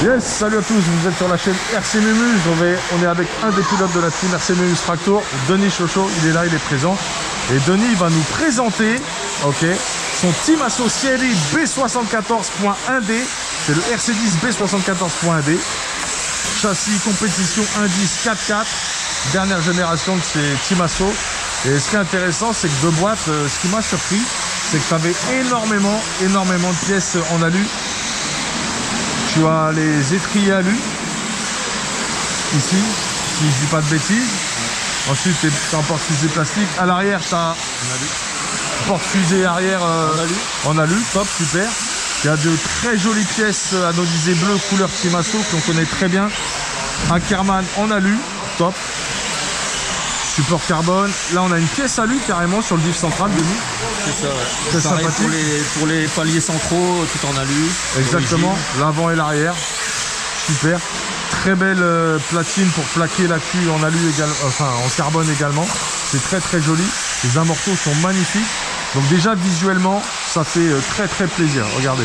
Yes, salut à tous, vous êtes sur la chaîne RC Mémuse. On est avec un des pilotes de la team RC Mémuse Tractor, Denis Chocho. Il est là, il est présent. Et Denis va nous présenter son team associé B74.1D. C'est le RC10 B74.1D. Châssis compétition 1.10 4x4. Dernière génération de ces team asso. Et ce qui est intéressant, c'est que de boîte, ce qui m'a surpris, c'est que tu avais énormément de pièces en alu. Tu as les étriers alu, ici, si je dis pas de bêtises. Ensuite, tu as un porte-fusée plastique. À l'arrière, tu as porte-fusée arrière en alu. Top, super. Il y a de très jolies pièces anodisées bleues, couleur Team Asso, qu'on connaît très bien. Un Kerman en alu, top. Support carbone. Là, on a une pièce alu carrément sur le diff central, Denis. C'est ça, ouais. Très pareil sympathique. pour les paliers centraux, tout en alu. Exactement, l'avant et l'arrière. Super. Très belle platine pour plaquer la queue en alu également, enfin en carbone également. C'est très joli. Les amortos sont magnifiques. Donc déjà visuellement, ça fait très plaisir. Regardez.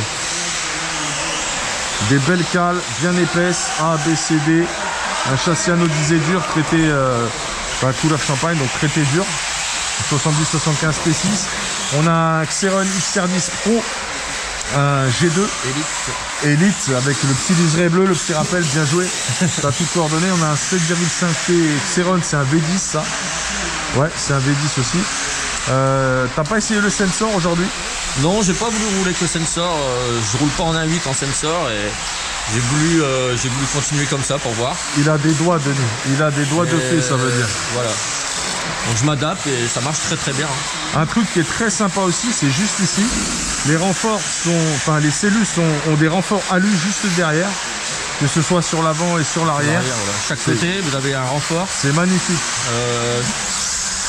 Des belles cales bien épaisses, A, B, C, D. Un châssis anodisé dur, traité couleur champagne, donc traité dur. 70-75 P6. On a un Xeron XR10 Pro, un G2 Elite avec le petit liseré bleu, le petit rappel, bien joué. Ça a tout coordonné. On a un 7,5T Xeron, c'est un V10 ça. Ouais, c'est un V10 aussi. T'as pas essayé le sensor aujourd'hui? Non, j'ai pas voulu rouler avec le sensor. Je roule pas en 1.8 en sensor et j'ai voulu continuer comme ça pour voir. Il a des doigts, Denis. Il a des doigts de fée, ça veut dire. Voilà. Donc je m'adapte et ça marche très bien. Un truc qui est très sympa aussi, c'est juste ici. Les renforts les cellules ont des renforts alu juste derrière, que ce soit sur l'avant et sur l'arrière. Voilà. Chaque côté, vous avez un renfort. C'est magnifique.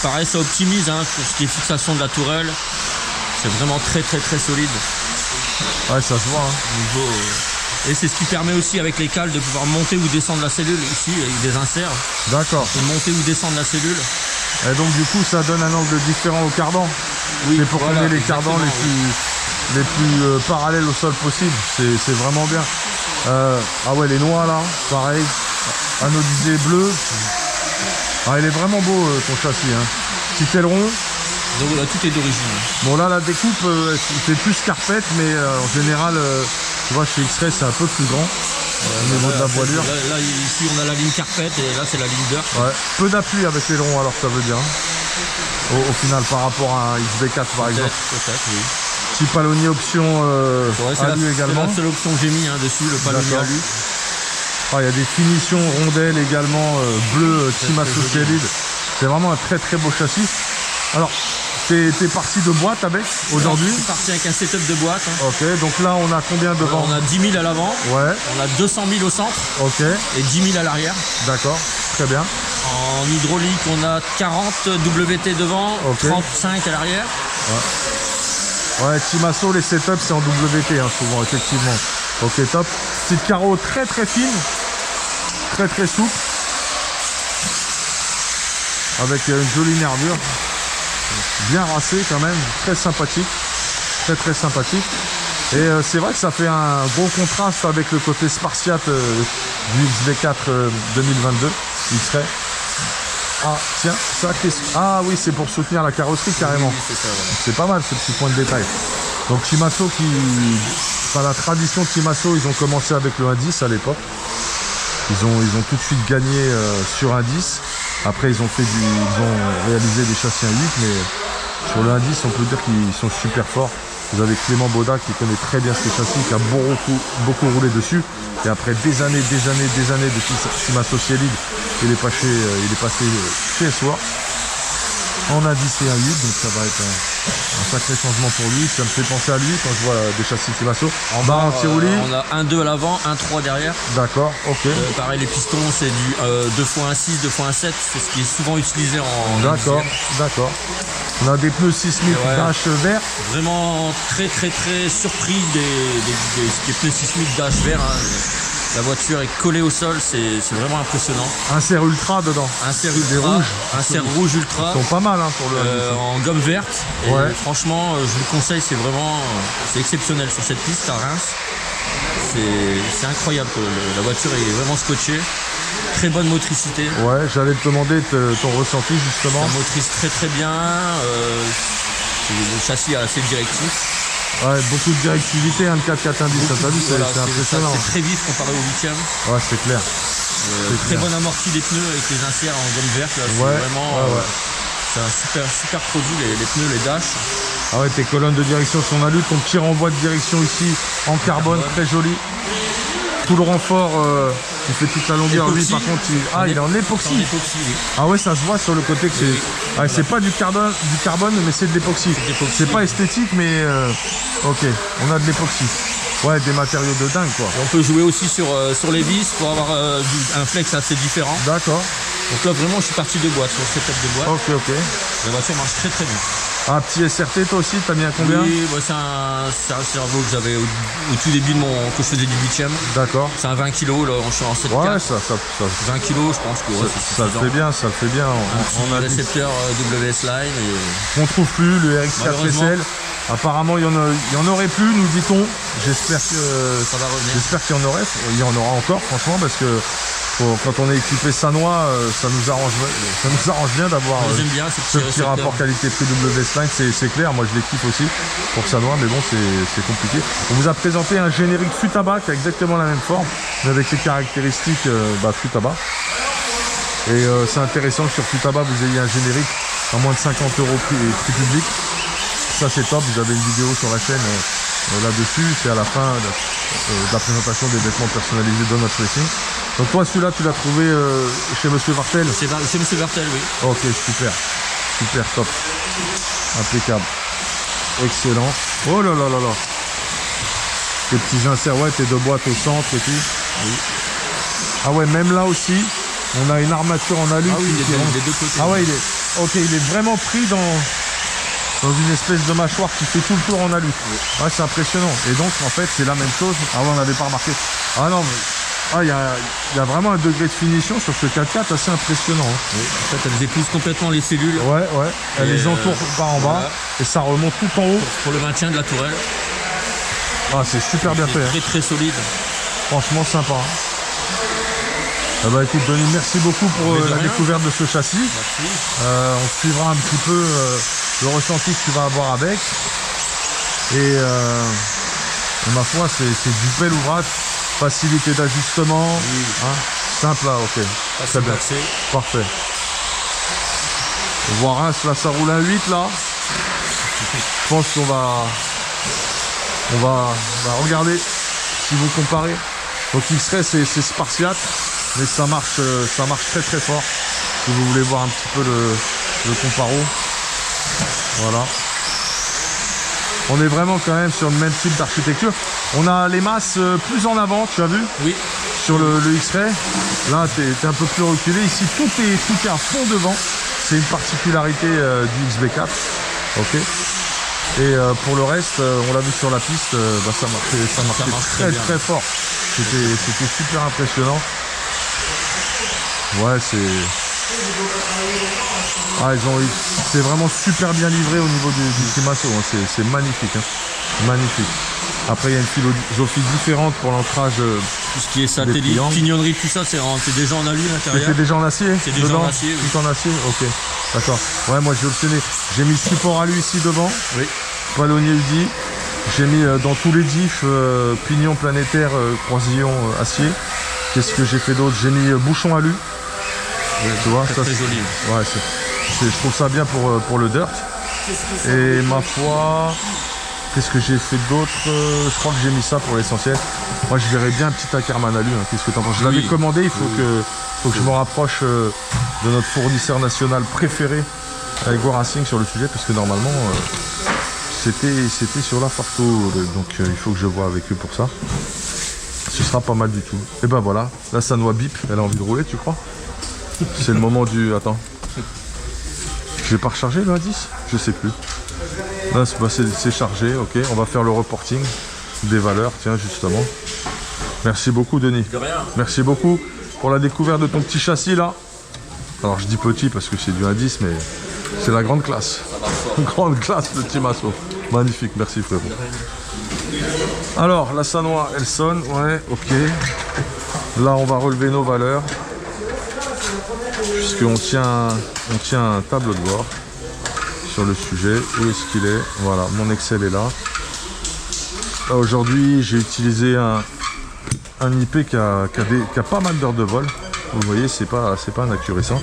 Pareil, ça optimise pour ce qui est fixation de la tourelle. C'est vraiment très solide. Ouais, ça se voit. Hein. Niveau, et c'est ce qui permet aussi avec les cales de pouvoir monter ou descendre la cellule ici avec des inserts. D'accord. Monter ou descendre la cellule. Et donc du coup ça donne un angle différent au cardan. Oui, c'est pour qu'on ait les cardans les plus parallèles au sol possible. C'est vraiment bien. Ah ouais, les noix là, pareil. Anodisé bleu. Ah, il est vraiment beau ton châssis. Hein. Petit aileron. Donc là, tout est d'origine. Bon là la découpe c'est plus carpette, mais en général tu vois chez X-Ray c'est un peu plus grand. Au niveau de la voilure. Là, ici on a la ligne carpette et là c'est la ligne dirt. Ouais. Peu d'appui avec l'aileron alors ça veut dire. Hein. Au final par rapport à un XB4 par exemple. Peut-être, oui. Petit palonnier option alu également. C'est la seule option que j'ai mis dessus, le palonnier alu. Ah, il y a des finitions rondelles également bleu Team Associé Lead. C'est vraiment un très beau châssis. Alors t'es parti de boîte avec aujourd'hui? Je suis parti avec un setup de boîte. Hein. Ok, donc là on a combien devant? On a 10 000 à l'avant. Ouais. On a 200 000 au centre. Ok. Et 10 000 à l'arrière. D'accord, très bien. En hydraulique, on a 40 WT devant, 35 à l'arrière. Ouais, Team Asso, les setups c'est en WT hein, souvent, effectivement. Ok, top. Petite carreau très fine, très souple. Avec une jolie nervure. Bien racé quand même, très sympathique. Très sympathique. Et c'est vrai que ça fait un gros contraste avec le côté spartiate du XB4 2022 X-Ray. Ah tiens, ça qu'est-ce... Ah oui, c'est pour soutenir la carrosserie carrément. Oui, c'est ça, voilà. C'est pas mal ce petit point de détail. Donc Team Asso la tradition Team Asso, ils ont commencé avec le 1.10 à l'époque. Ils ont tout de suite gagné sur 1.10. Après ils ont réalisé des châssis 1.8, mais sur le 1.10 on peut dire qu'ils sont super forts. Vous avez Clément Baudat qui connaît très bien ces châssis, qui a beaucoup roulé dessus. Et après des années de Team Associé Lead, il est passé chez SWORK en 1.10 et 1.8, donc ça va être un sacré changement pour lui. Ça me fait penser à lui quand je vois des châssis Team Asso. En bas, anti-roulis. On a 1.2 à l'avant, 1.3 derrière. D'accord, ok. Pareil, les pistons, c'est du 2x1.6, 2x1.7, c'est ce qui est souvent utilisé en... D'accord. On a des pneus 6000 dash vert. Vraiment très surpris des pneus 6000 dash vert. Hein. La voiture est collée au sol, c'est vraiment impressionnant. Un serre ultra dedans. Un serre ultra, un serre rouge ultra. Ils sont pas mal hein, pour le en gomme verte. Et franchement, je vous le conseille, c'est exceptionnel sur cette piste à Reims. c'est incroyable. La voiture est vraiment scotchée. Très bonne motricité. Ouais, j'allais te demander ton ressenti justement. Ça motrice très très bien. Le châssis est assez directif. Ouais, beaucoup de directivité, un 4-4 indice, t'as vu, c'est impressionnant. C'est très vif comparé au 8e. Ouais, c'est clair. Très bonne amorti des pneus avec les inserts en gomme verte. Là, Ouais, vraiment, c'est un super produit, les pneus, les dashs. Ah ouais, tes colonnes de direction sont en alu, ton petit renvoi de direction ici en carbone, très joli. Tout le renfort, il fait toute la longueur. Lui, par contre, il est en époxy. Oui. Ah ouais, ça se voit sur le côté que c'est pas du carbone, mais c'est de l'époxy. C'est pas esthétique, mais ok, on a de l'époxy. Ouais, des matériaux de dingue quoi. Et on peut jouer aussi sur les vis pour avoir un flex assez différent. D'accord. Donc là vraiment je suis parti de boîte, sur ce setup de boîte. Ok. La voiture marche très très bien. Un petit SRT toi aussi, t'as mis à combien? Oui, bah, c'est un cerveau que j'avais au tout début que je faisais du 8e. D'accord. C'est un 20 kg, là on est en 7 Ouais, 4. ça 20 kg je pense que ça le fait bien, ça le fait bien. On a un récepteur WS Line. On trouve plus le RX4 SL. Apparemment il y en aurait plus, nous dit-on. J'espère que ça va revenir. J'espère qu'il y en aura encore franchement, parce que quand on est équipé Sanois, ça nous arrange bien d'avoir ce petit rapport qualité-prix WS Line, c'est clair. Moi je les kiffe aussi pour Sanois, mais bon c'est compliqué. On vous a présenté un générique Futaba qui a exactement la même forme, mais avec les caractéristiques Futaba. Et c'est intéressant que sur Futaba vous ayez un générique à moins de 50 € prix public. Ça c'est top, vous avez une vidéo sur la chaîne là-dessus, c'est à la fin de la présentation des vêtements personnalisés Donut Racing. Donc toi celui-là tu l'as trouvé chez Monsieur Vartel? Chez Monsieur Vartel, oui. Ok, super, top, impeccable, excellent. Oh là là là là, tes petits inserts, ouais, tes deux boîtes au centre et tout. Oui. Ah ouais, même là aussi on a une armature en alu. Ah oui, des deux côtés. Ah ouais, il est vraiment pris dans une espèce de mâchoire qui fait tout le tour en alu. Ouais, c'est impressionnant. Et donc en fait c'est la même chose. Ah ouais, on n'avait pas remarqué. Ah non, il y a vraiment un degré de finition sur ce 4x4 assez impressionnant. Oui. En fait elles épousent complètement les cellules. Ouais. Elle les entoure par en bas, voilà. Et ça remonte tout en haut. Pour le maintien de la tourelle. Ah, c'est super bien fait. Très très solide. Franchement sympa. Ah bah écoute Denis, merci beaucoup pour la découverte de ce châssis. Merci. On suivra un petit peu le ressenti que tu vas avoir avec. Et ma foi, c'est du bel ouvrage. Facilité d'ajustement. Oui. Hein, simple là, ok. Très bien. Parfait. On voit Reims, là ça roule à 8 là. Je pense qu'on va regarder si vous comparez. Donc X-Ray c'est spartiate, mais ça marche très très fort. Si vous voulez voir un petit peu le comparo. Voilà. On est vraiment quand même sur le même type d'architecture. On a les masses plus en avant, tu as vu? Oui. Sur le X-Ray. Là, tu es un peu plus reculé. Ici, tout est à fond devant. C'est une particularité du XB4. Ok. Et pour le reste, on l'a vu sur la piste, ça marchait très fort. C'était super impressionnant. Ouais, c'est vraiment super bien livré au niveau du Timasso, hein. C'est magnifique, hein. Magnifique. Après il y a une philosophie différente pour l'ancrage. Tout ce qui est satellite, pignonnerie, tout ça, c'est déjà en alu l'intérieur. C'était déjà en acier? C'est déjà en acier, oui. Tout en acier, ok. D'accord. Ouais, moi j'ai optionné. J'ai mis le support alu ici devant. Oui. Palonnier UDI. J'ai mis dans tous les diffs pignon planétaire, croisillon acier. Qu'est-ce que j'ai fait d'autre? J'ai mis bouchon alu. Ouais, tu vois, ça c'est joli. Ouais, je trouve ça bien pour le dirt. Et ma foi, qu'est-ce que j'ai fait d'autre? Je crois que j'ai mis ça pour l'essentiel. Moi je verrais bien un petit Ackerman alu, hein. Qu'est-ce que t'en penses? Je l'avais commandé, il faut que je me rapproche de notre fournisseur national préféré avec Go Racing sur le sujet, parce que normalement c'était sur la Farto, donc il faut que je vois avec eux pour ça. Ce sera pas mal du tout. Et ben voilà, là ça noie bip, elle a envie de rouler, tu crois? C'est le moment du... Attends. J'ai pas rechargé le indice? Je sais plus. Là c'est chargé, ok. On va faire le reporting des valeurs, tiens justement. Merci beaucoup Denis. De rien. Merci beaucoup pour la découverte de ton petit châssis là. Alors je dis petit parce que c'est du indice, mais c'est la grande classe. Grande classe le Timasso. Magnifique, merci frérot. Alors, la Sanois, elle sonne, ouais, ok. Là, on va relever nos valeurs. Puisqu'on tient un tableau de bord sur le sujet. Où est-ce qu'il est? Voilà, mon Excel est là. Aujourd'hui, j'ai utilisé un IP qui a pas mal d'heures de vol. Vous voyez, c'est pas un accu récent.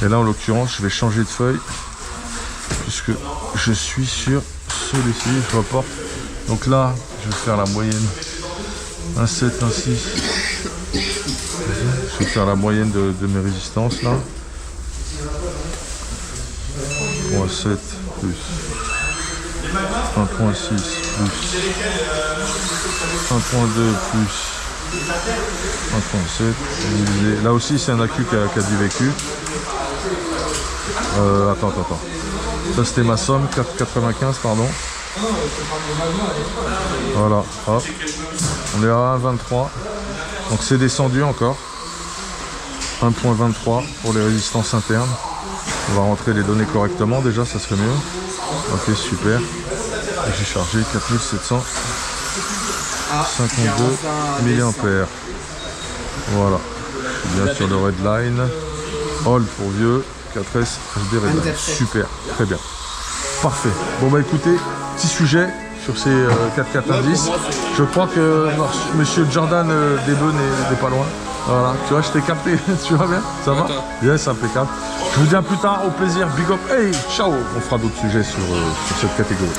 Et là, en l'occurrence, je vais changer de feuille puisque je suis sur celui-ci. Je reporte. Donc là, je vais faire la moyenne 1,7, 1,6. Je vais faire la moyenne de mes résistances là. 1,7 plus 1,6 plus 1,2 plus 1,7 divisé. Là aussi c'est un accu qui a du vécu. Attends. Ça c'était ma somme, 4,95 pardon. Voilà, hop. On est à 1,23. Donc c'est descendu encore. 1,23 pour les résistances internes. On va rentrer les données correctement déjà, ça serait mieux. Ok, super. J'ai chargé 4752 mAh. Voilà. Je suis bien sur le redline. All pour vieux. 4S HD redline. Super, très bien. Parfait. Bon bah écoutez, petit sujet sur ces 4,90. Je crois que monsieur Jordan Debeu n'est pas loin. Voilà, tu vois, je t'ai capté, tu vas bien? Ça va? Yes, impeccable. Je vous dis à plus tard, au plaisir, big up, hey, ciao! On fera d'autres sujets sur cette catégorie.